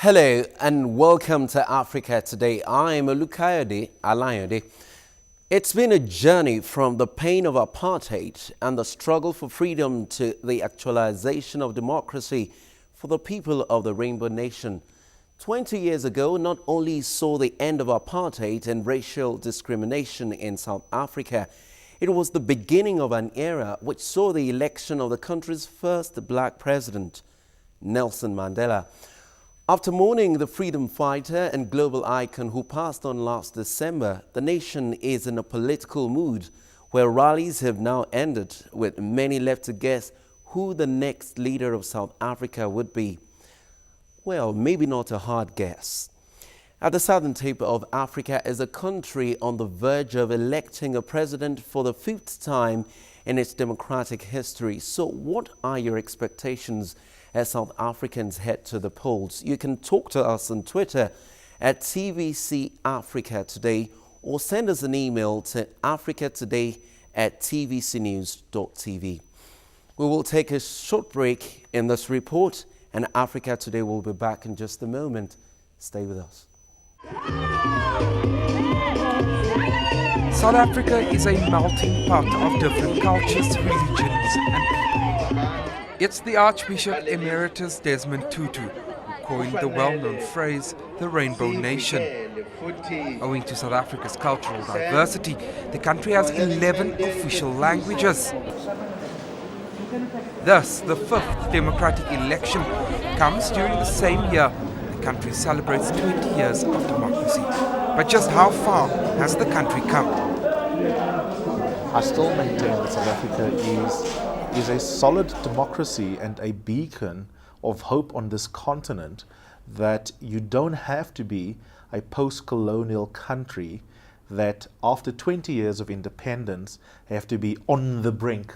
Hello and welcome to Africa Today. I'm Olukayode, Alayande. It's been a journey from the pain of apartheid and the struggle for freedom to the actualization of democracy for the people of the Rainbow Nation. 20 years ago, not only saw the end of apartheid and racial discrimination in South Africa, it was the beginning of an era which saw the election of the country's first black president, Nelson Mandela. After mourning the freedom fighter and global icon who passed on last December, the nation is in a political mood where rallies have now ended, with many left to guess who the next leader of South Africa would be. Well, maybe not a hard guess. At the southern tip of Africa is a country on the verge of electing a president for the 5th time in its democratic history. So what are your expectations as South Africans head to the polls? You can talk to us on Twitter at TVC Africa Today or send us an email to africatoday@tvcnews.tv. We will take a short break in this report, and Africa Today will be back in just a moment. Stay with us. South Africa is a melting pot of different cultures, religions and people. It's the Archbishop Emeritus Desmond Tutu who coined the well-known phrase, the Rainbow Nation. Owing to South Africa's cultural diversity, the country has 11 official languages. Thus, the 5th democratic election comes during the same year the country celebrates 20 years of democracy. But just how far has the country come? I still maintain that South Africa is a solid democracy and a beacon of hope on this continent, that you don't have to be a post-colonial country that after 20 years of independence have to be on the brink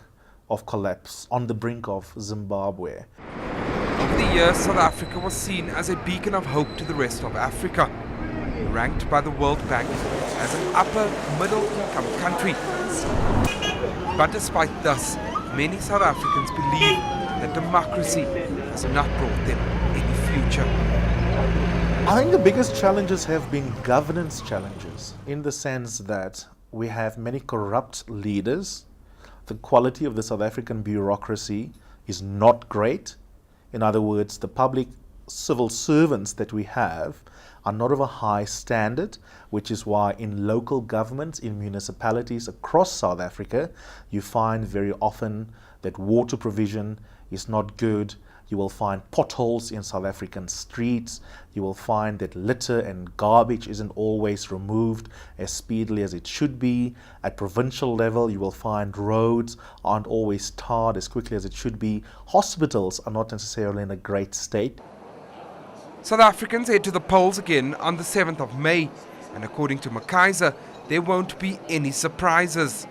of collapse, on the brink of Zimbabwe. Over the years, South Africa was seen as a beacon of hope to the rest of Africa, ranked by the World Bank as an upper middle income country. But despite this, many South Africans believe that democracy has not brought them any future. I think the biggest challenges have been governance challenges, in the sense that we have many corrupt leaders. The quality of the South African bureaucracy is not great. In other words, the public civil servants that we have are not of a high standard, which is why in local governments, in municipalities across South Africa, you find very often that water provision is not good. You will find potholes in South African streets. You will find that litter and garbage isn't always removed as speedily as it should be. At provincial level, you will find roads aren't always tarred as quickly as it should be. Hospitals are not necessarily in a great state. South Africans head to the polls again on the 7th of May, and according to Makaiser, there won't be any surprises.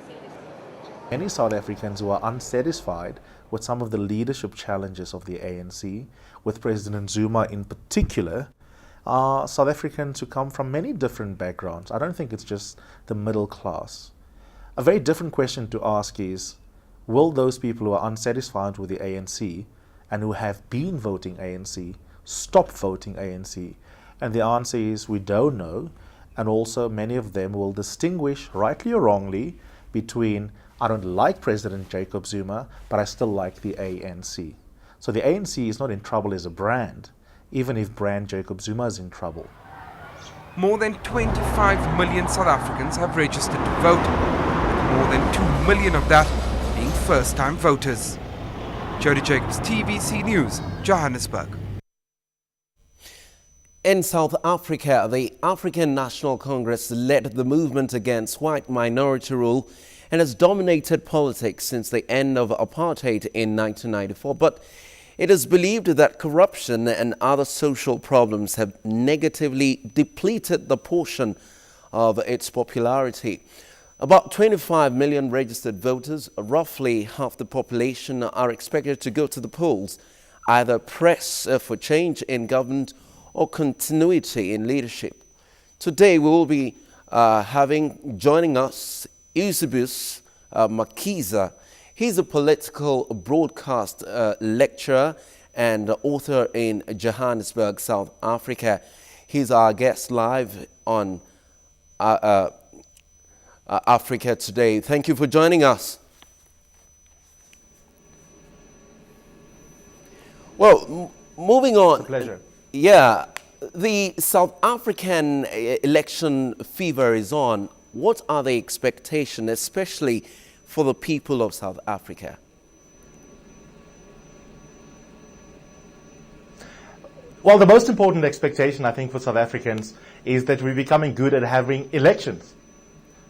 Many South Africans who are unsatisfied with some of the leadership challenges of the ANC, with President Zuma in particular, are South Africans who come from many different backgrounds. I don't think it's just the middle class. A very different question to ask is, will those people who are unsatisfied with the ANC and who have been voting ANC stop voting ANC? And the answer is we don't know, and also many of them will distinguish, rightly or wrongly, between I don't like President Jacob Zuma, but I still like the ANC. So the ANC is not in trouble as a brand, even if brand Jacob Zuma is in trouble. More than 25 million South Africans have registered to vote, with more than 2 million of that being first-time voters. Jody Jacobs, TVC News, Johannesburg. In South Africa, the African National Congress led the movement against white minority rule and has dominated politics since the end of apartheid in 1994. But it is believed that corruption and other social problems have negatively depleted the portion of its popularity. About 25 million registered voters, roughly half the population, are expected to go to the polls, either press for change in government or continuity in leadership. Today we will be joining us Eusebius Makiza. He's a political broadcast lecturer and author in Johannesburg, South Africa. He's our guest live on Africa Today. Thank you for joining us. Well, moving on. It's a pleasure. Yeah, the South African election fever is on. What are the expectations, especially for the people of South Africa? Well, the most important expectation, I think, for South Africans is that we're becoming good at having elections.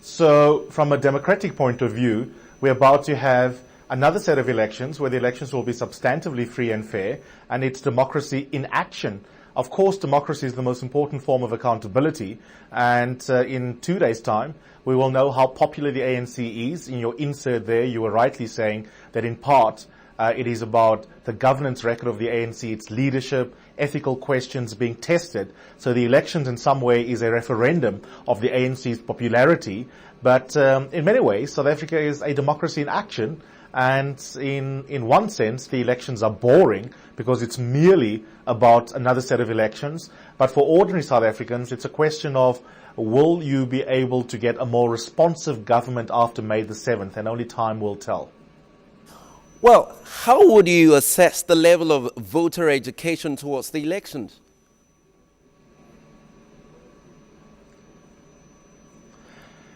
So, from a democratic point of view, we're about to have another set of elections where the elections will be substantively free and fair, and it's democracy in action. Of course, democracy is the most important form of accountability, and in 2 days' time, we will know how popular the ANC is. In your insert there, you were rightly saying that in part, it is about the governance record of the ANC, its leadership, ethical questions being tested. So the elections in some way is a referendum of the ANC's popularity. But in many ways, South Africa is a democracy in action. And in one sense, the elections are boring because it's merely about another set of elections. But for ordinary South Africans, it's a question of, will you be able to get a more responsive government after May the 7th? And only time will tell. Well, how would you assess the level of voter education towards the elections?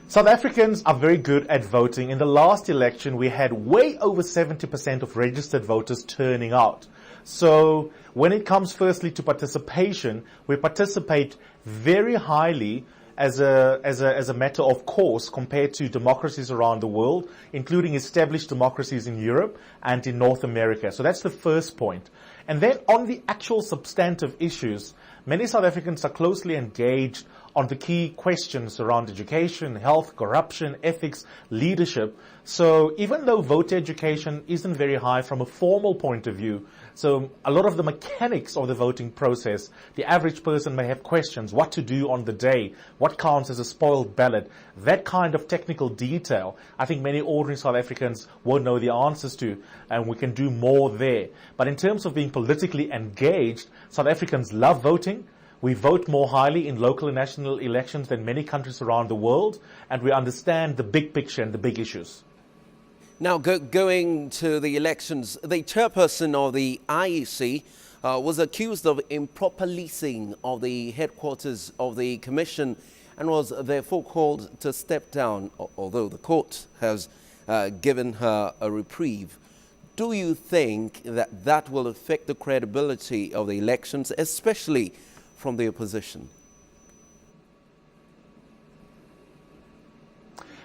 South Africans are very good at voting. In the last election, we had way over 70% of registered voters turning out. So when it comes firstly to participation, we participate very highly as a matter of course compared to democracies around the world, including established democracies in Europe and in North America. So that's the first point. And then on the actual substantive issues, many South Africans are closely engaged on the key questions around education, health, corruption, ethics, leadership. So even though voter education isn't very high from a formal point of view, so a lot of the mechanics of the voting process, the average person may have questions, what to do on the day, what counts as a spoiled ballot, that kind of technical detail, I think many ordinary South Africans won't know the answers to, and we can do more there. But in terms of being politically engaged, South Africans love voting. We vote more highly in local and national elections than many countries around the world, and we understand the big picture and the big issues. Now, going to the elections, the chairperson of the IEC was accused of improper leasing of the headquarters of the commission and was therefore called to step down, although the court has given her a reprieve. Do you think that that will affect the credibility of the elections, especially from the opposition?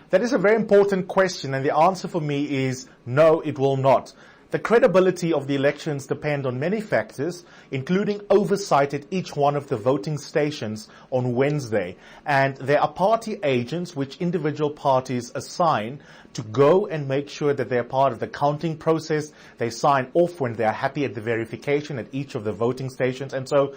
That is a very important question, and the answer for me is no, it will not. The credibility of the elections depend on many factors, including oversight at each one of the voting stations on Wednesday. And there are party agents which individual parties assign to go and make sure that they're part of the counting process. They sign off when they're happy at the verification at each of the voting stations. And so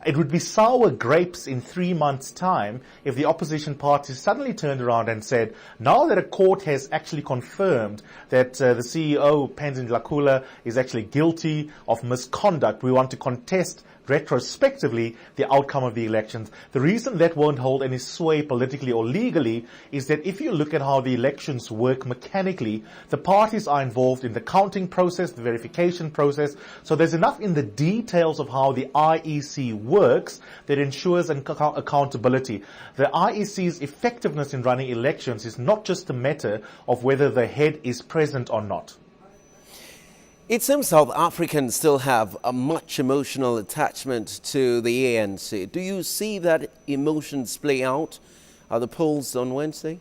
it would be sour grapes in 3 months' time if the opposition parties suddenly turned around and said, now that a court has actually confirmed that the CEO, Penzin Dlakula, is actually guilty of misconduct, we want to contest retrospectively the outcome of the elections. The reason that won't hold any sway politically or legally is that if you look at how the elections work mechanically, the parties are involved in the counting process, the verification process, so there's enough in the details of how the IEC works that ensures accountability. The IEC's effectiveness in running elections is not just a matter of whether the head is present or not. It seems South Africans still have a much emotional attachment to the ANC. Do you see that emotions play out at the polls on Wednesday?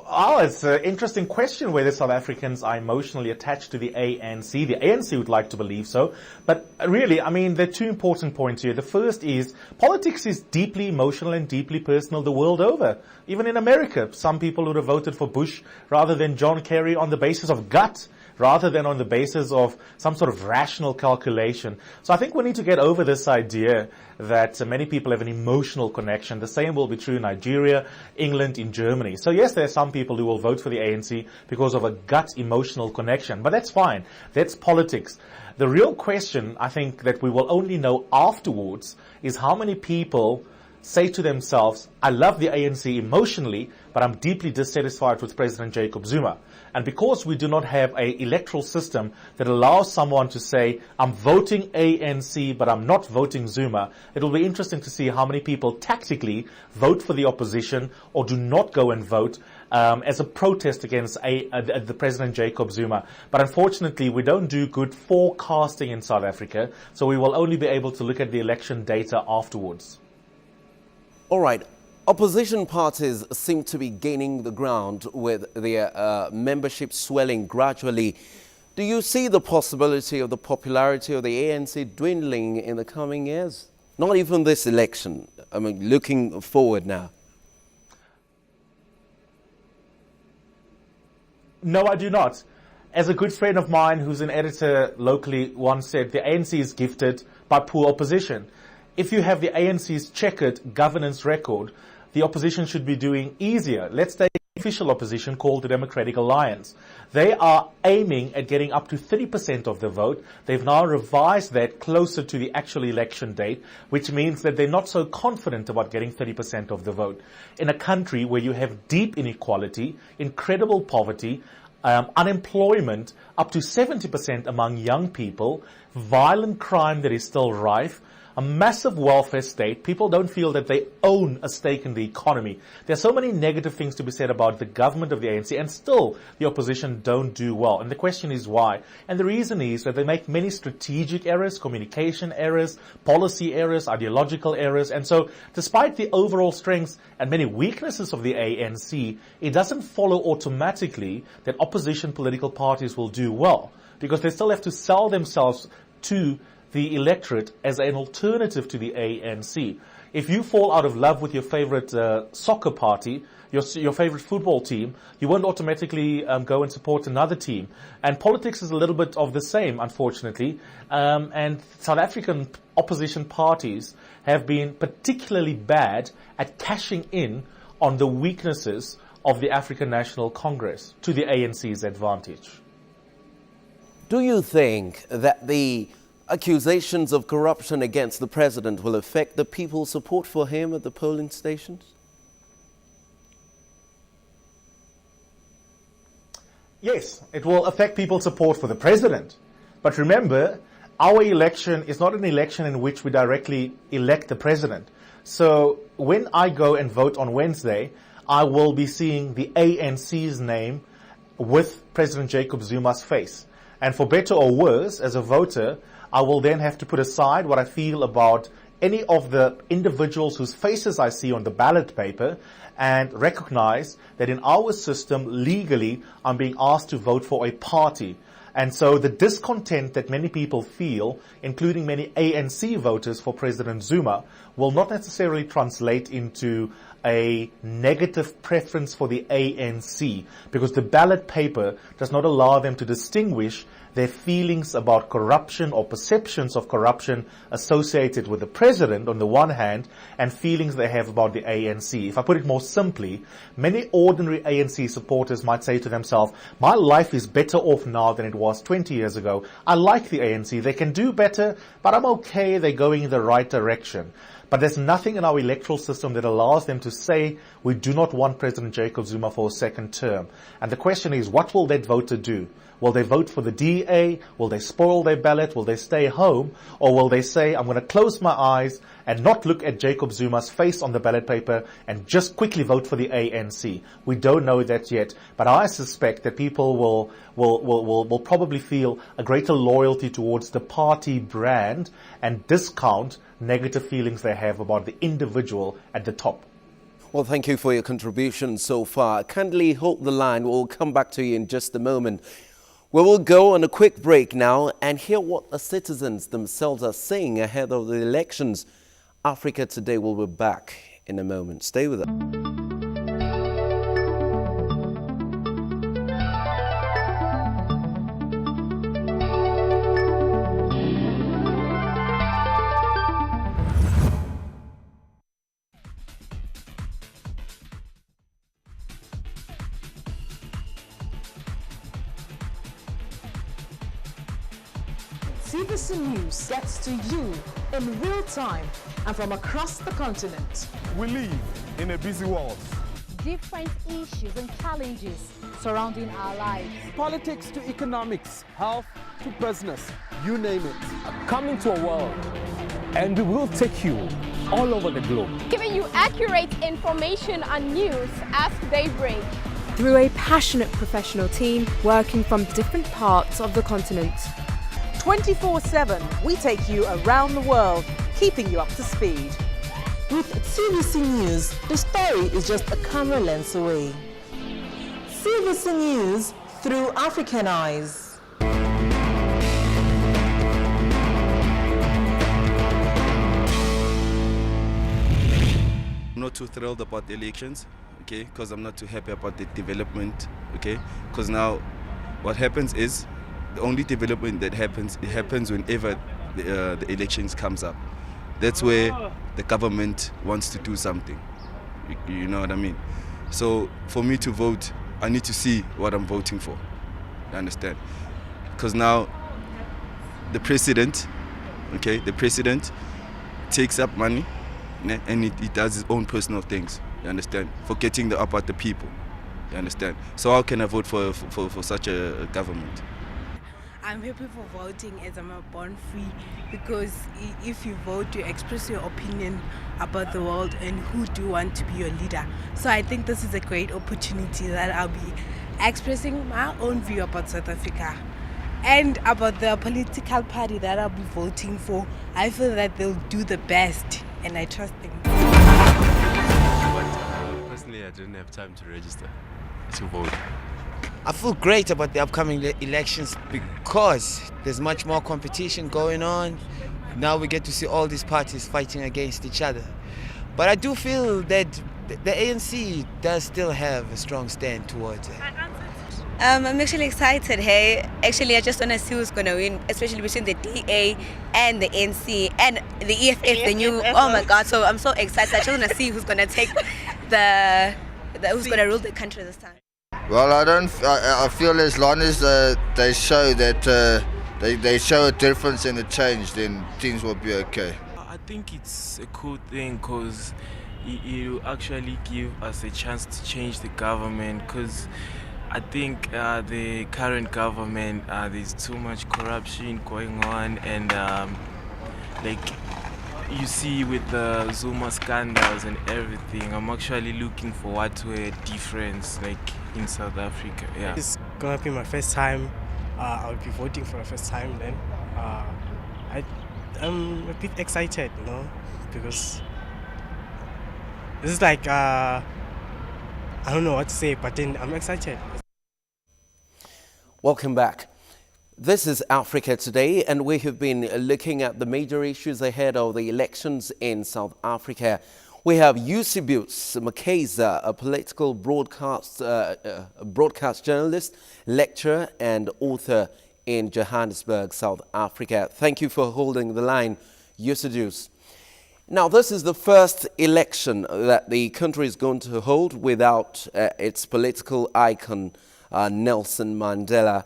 Oh, it's an interesting question whether South Africans are emotionally attached to the ANC. The ANC would like to believe so. But really, I mean, there are two important points here. The first is politics is deeply emotional and deeply personal the world over. Even in America, some people would have voted for Bush rather than John Kerry on the basis of gut rather than on the basis of some sort of rational calculation. So I think we need to get over this idea that many people have an emotional connection. The same will be true in Nigeria, England, in Germany. So yes, there are some people who will vote for the ANC because of a gut emotional connection, but that's fine. That's politics. The real question, I think, that we will only know afterwards is how many people say to themselves, I love the ANC emotionally, but I'm deeply dissatisfied with President Jacob Zuma. And because we do not have an electoral system that allows someone to say, I'm voting ANC, but I'm not voting Zuma, it will be interesting to see how many people tactically vote for the opposition or do not go and vote as a protest against the President Jacob Zuma. But unfortunately, we don't do good forecasting in South Africa, so we will only be able to look at the election data afterwards. All right. Opposition parties seem to be gaining the ground with their membership swelling gradually. Do you see the possibility of the popularity of the ANC dwindling in the coming years? Not even this election. I mean, looking forward now. No, I do not. As a good friend of mine who's an editor locally once said, the ANC is gifted by poor opposition. If you have the ANC's checkered governance record, the opposition should be doing easier. Let's take the official opposition called the Democratic Alliance. They are aiming at getting up to 30% of the vote. They've now revised that closer to the actual election date, which means that they're not so confident about getting 30% of the vote. In a country where you have deep inequality, incredible poverty, unemployment up to 70% among young people, violent crime that is still rife, a massive welfare state. People don't feel that they own a stake in the economy. There are so many negative things to be said about the government of the ANC, and still the opposition don't do well. And the question is why? And the reason is that they make many strategic errors, communication errors, policy errors, ideological errors. And so despite the overall strengths and many weaknesses of the ANC, it doesn't follow automatically that opposition political parties will do well, because they still have to sell themselves to the electorate as an alternative to the ANC. If you fall out of love with your favorite soccer party, your favorite football team, you won't automatically go and support another team. And politics is a little bit of the same, unfortunately. And South African opposition parties have been particularly bad at cashing in on the weaknesses of the African National Congress to the ANC's advantage. Do you think that the accusations of corruption against the president will affect the people's support for him at the polling stations? Yes, it will affect people's support for the president. But remember, our election is not an election in which we directly elect the president. So when I go and vote on Wednesday, I will be seeing the ANC's name with President Jacob Zuma's face. And for better or worse, as a voter, I will then have to put aside what I feel about any of the individuals whose faces I see on the ballot paper and recognize that in our system, legally, I'm being asked to vote for a party. And so the discontent that many people feel, including many ANC voters for President Zuma, will not necessarily translate into a negative preference for the ANC, because the ballot paper does not allow them to distinguish their feelings about corruption or perceptions of corruption associated with the president on the one hand, and feelings they have about the ANC. If I put it more simply, many ordinary ANC supporters might say to themselves, my life is better off now than it was 20 years ago. I like the ANC. They can do better, but I'm okay. They're going in the right direction. But there's nothing in our electoral system that allows them to say, we do not want President Jacob Zuma for a second term. And the question is, what will that voter do? Will they vote for the DA? Will they spoil their ballot? Will they stay home? Or will they say, I'm going to close my eyes and not look at Jacob Zuma's face on the ballot paper and just quickly vote for the ANC? We don't know that yet, but I suspect that people will probably feel a greater loyalty towards the party brand and discount negative feelings they have about the individual at the top. Well, thank you for your contribution so far. Kindly hold the line. We'll come back to you in just a moment. We will go on a quick break now and hear what the citizens themselves are saying ahead of the elections. Africa Today will be back in a moment. Stay with us. TVC News gets to you in real time and from across the continent. We live in a busy world. Different issues and challenges surrounding our lives. Politics to economics, health to business, you name it. Coming to a world, and we will take you all over the globe. Giving you accurate information on news as they break. Through a passionate professional team working from different parts of the continent. 24/7, we take you around the world, keeping you up to speed. With TVC News, the story is just a camera lens away. TVC News through African eyes. I'm not too thrilled about the elections, okay, because I'm not too happy about the development, okay, because now what happens is the only development that happens, it happens whenever the elections comes up. That's where the government wants to do something, you know what I mean? So for me to vote, I need to see what I'm voting for, you understand? Because now the president, okay, the president takes up money and he does his own personal things, you understand, forgetting about the people, you understand. So how can I vote for such a government? I'm happy for voting as I'm born free, because if you vote, you express your opinion about the world and who do you want to be your leader. So I think this is a great opportunity that I'll be expressing my own view about South Africa and about the political party that I'll be voting for. I feel that they'll do the best and I trust them. But personally, I didn't have time to register to vote. I feel great about the upcoming elections because there's much more competition going on. Now we get to see all these parties fighting against each other. But I do feel that the ANC does still have a strong stand towards it. I'm actually excited, hey. Actually, I just want to see who's going to win, especially between the DA and the NC and the EFF, the new, oh my God. So I'm so excited. I just want to see who's going to take who's going to rule the country this time. Well, I feel as long as they show that they show a difference and a change, then things will be okay. I think it's a cool thing because you actually give us a chance to change the government, because I think the current government, there's too much corruption going on, and like you see with the Zuma scandals and everything, I'm actually looking forward to a difference like in South Africa. Yeah. It's gonna be my first time. I'll be voting for the first time then. I'm a bit excited, you know, because this is like, I don't know what to say, but then I'm excited. Welcome back. This is Africa Today, and we have been looking at the major issues ahead of the elections in South Africa. We have Eusebius Makeza, a political broadcast journalist, lecturer and author in Johannesburg, South Africa. Thank you for holding the line, Eusebius. Now, this is the first election that the country is going to hold without its political icon, Nelson Mandela.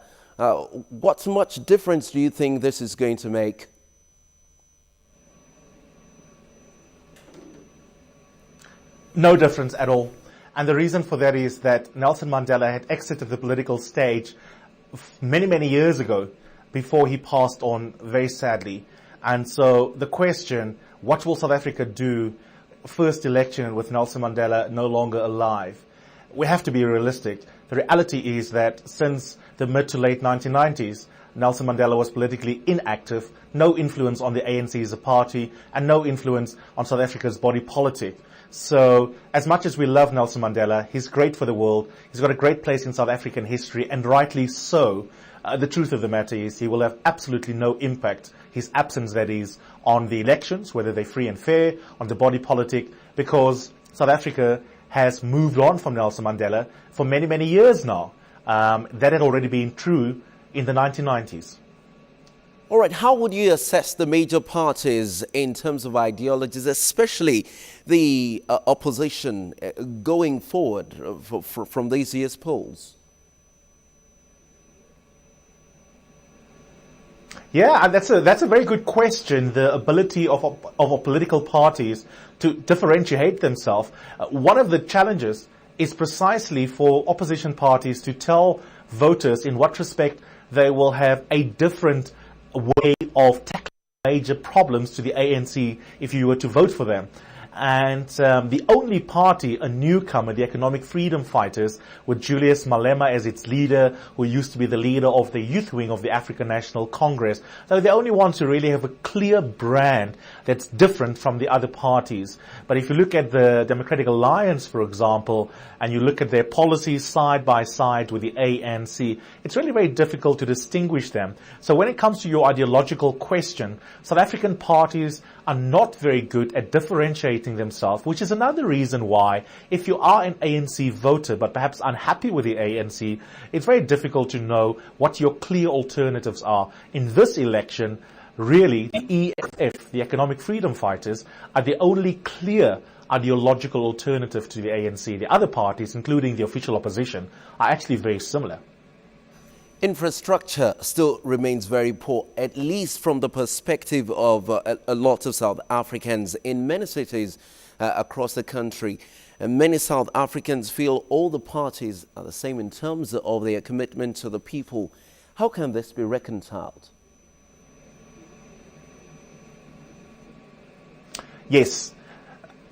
What much difference do you think this is going to make? No difference at all. And the reason for that is that Nelson Mandela had exited the political stage many, many years ago before he passed on very sadly. And so the question, what will South Africa do first election with Nelson Mandela no longer alive? We have to be realistic. The reality is that since the mid to late 1990s, Nelson Mandela was politically inactive, no influence on the ANC as a party, and no influence on South Africa's body politic. So, as much as we love Nelson Mandela, he's great for the world, he's got a great place in South African history, and rightly so. The truth of the matter is he will have absolutely no impact, his absence that is, on the elections, whether they're free and fair, on the body politic, because South Africa has moved on from Nelson Mandela for many, many years now. That had already been true in the 1990s. All right, how would you assess the major parties in terms of ideologies, especially the opposition going forward from this year's polls? Yeah, and that's a very good question, the ability of political parties to differentiate themselves. One of the challenges is precisely for opposition parties to tell voters in what respect they will have a different way of tackling major problems to the ANC if you were to vote for them. And the only party, a newcomer, the Economic Freedom Fighters, with Julius Malema as its leader, who used to be the leader of the youth wing of the African National Congress, they're the only ones who really have a clear brand that's different from the other parties. But if you look at the Democratic Alliance, for example, and you look at their policies side by side with the ANC, it's really very difficult to distinguish them. So when it comes to your ideological question, South African parties are not very good at differentiating themselves, which is another reason why, if you are an ANC voter but perhaps unhappy with the ANC, it's very difficult to know what your clear alternatives are. In this election, really, the EFF, the Economic Freedom Fighters, are the only clear ideological alternative to the ANC. The other parties, including the official opposition, are actually very similar. Infrastructure still remains very poor, at least from the perspective of a lot of South Africans in many cities across the country. And many South Africans feel all the parties are the same in terms of their commitment to the people. How can this be reconciled? Yes.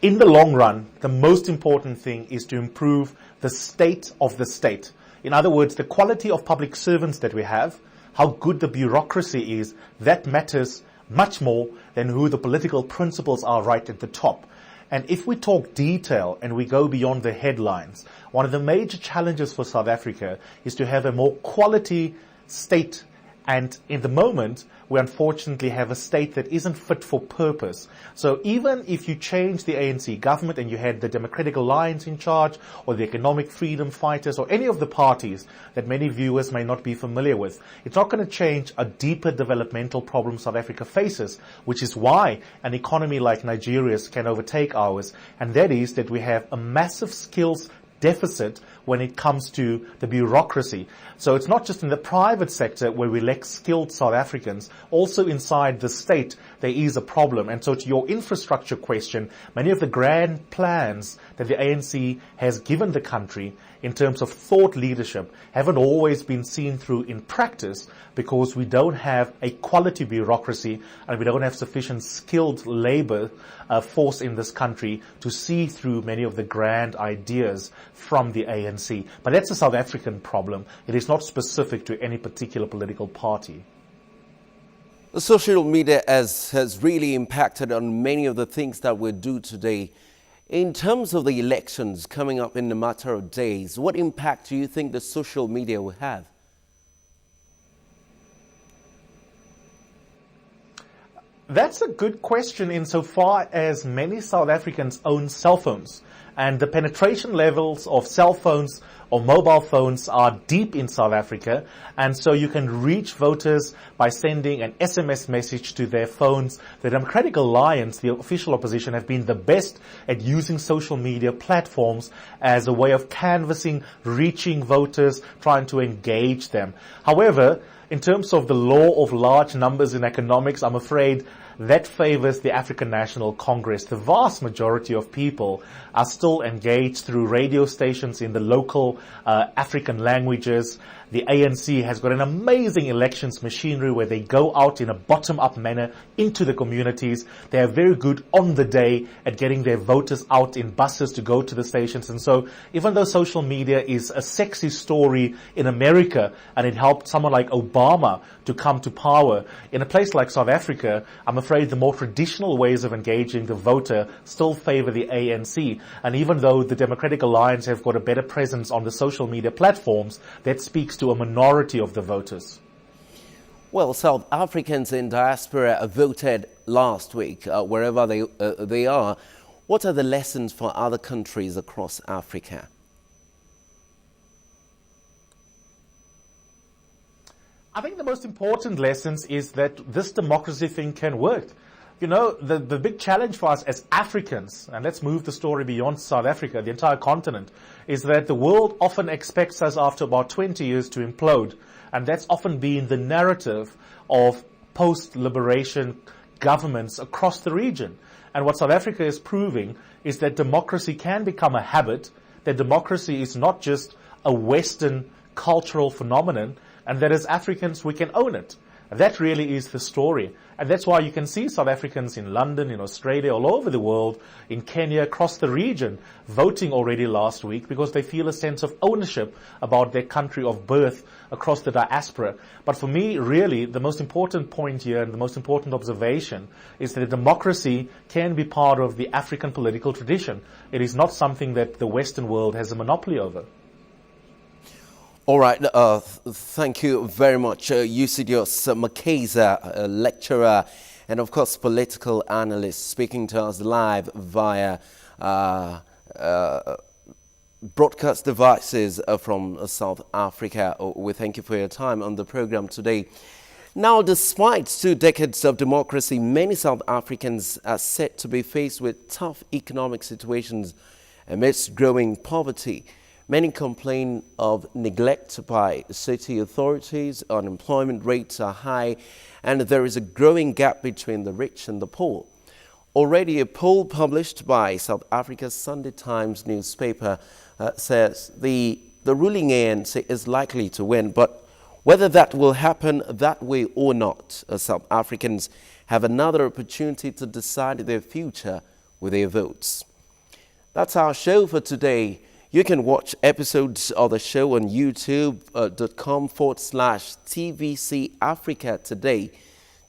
In the long run, the most important thing is to improve the state of the state. In other words, the quality of public servants that we have, how good the bureaucracy is, that matters much more than who the political principles are right at the top. And if we talk detail and we go beyond the headlines, one of the major challenges for South Africa is to have a more quality state. And in the moment, we unfortunately have a state that isn't fit for purpose. So even if you change the ANC government and you had the Democratic Alliance in charge, or the Economic Freedom Fighters, or any of the parties that many viewers may not be familiar with, it's not going to change a deeper developmental problem South Africa faces, which is why an economy like Nigeria's can overtake ours, and that is that we have a massive skills deficit when it comes to the bureaucracy. So it's not just in the private sector where we lack skilled South Africans, also inside the state there is a problem. And so to your infrastructure question, many of the grand plans that the ANC has given the country in terms of thought leadership haven't always been seen through in practice because we don't have a quality bureaucracy and we don't have sufficient skilled labor force in this country to see through many of the grand ideas from the ANC. But that's a South African problem. It is not specific to any particular political party. The social media has really impacted on many of the things that we do today. In terms of the elections coming up in a matter of days, what impact do you think the social media will have? That's a good question insofar as many South Africans own cell phones. And the penetration levels of cell phones or mobile phones are deep in South Africa. And so you can reach voters by sending an SMS message to their phones. The Democratic Alliance, the official opposition, have been the best at using social media platforms as a way of canvassing, reaching voters, trying to engage them. However, in terms of the law of large numbers in economics, I'm afraid that favors the African National Congress. The vast majority of people are still engaged through radio stations in the local African languages. The ANC has got an amazing elections machinery where they go out in a bottom-up manner into the communities. They are very good on the day at getting their voters out in buses to go to the stations. And so even though social media is a sexy story in America and it helped someone like Obama to come to power, in a place like South Africa, I'm afraid the more traditional ways of engaging the voter still favor the ANC. And even though the Democratic Alliance have got a better presence on the social media platforms, that speaks to a minority of the voters. Well, South Africans in diaspora voted last week, wherever they are. What are the lessons for other countries across Africa? I think the most important lessons is that this democracy thing can work. You know, the big challenge for us as Africans, and let's move the story beyond South Africa, the entire continent, is that the world often expects us after about 20 years to implode. And that's often been the narrative of post-liberation governments across the region. And what South Africa is proving is that democracy can become a habit, that democracy is not just a Western cultural phenomenon, and that as Africans we can own it. That really is the story. And that's why you can see South Africans in London, in Australia, all over the world, in Kenya, across the region, voting already last week because they feel a sense of ownership about their country of birth across the diaspora. But for me, really, the most important point here and the most important observation is that democracy can be part of the African political tradition. It is not something that the Western world has a monopoly over. All right, thank you very much, Eusebius Makeza, lecturer and, of course, political analyst, speaking to us live via broadcast devices from South Africa. We thank you for your time on the program today. Now, despite 2 decades of democracy, many South Africans are set to be faced with tough economic situations amidst growing poverty. Many complain of neglect by city authorities, unemployment rates are high, and there is a growing gap between the rich and the poor. Already a poll published by South Africa's Sunday Times newspaper says the ruling ANC is likely to win, but whether that will happen that way or not, South Africans have another opportunity to decide their future with their votes. That's our show for today. You can watch episodes of the show on youtube.com/TVC Africa Today.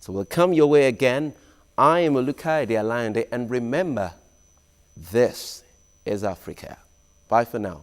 So we'll come your way again. I am Olukayode Alayande, and remember, this is Africa. Bye for now.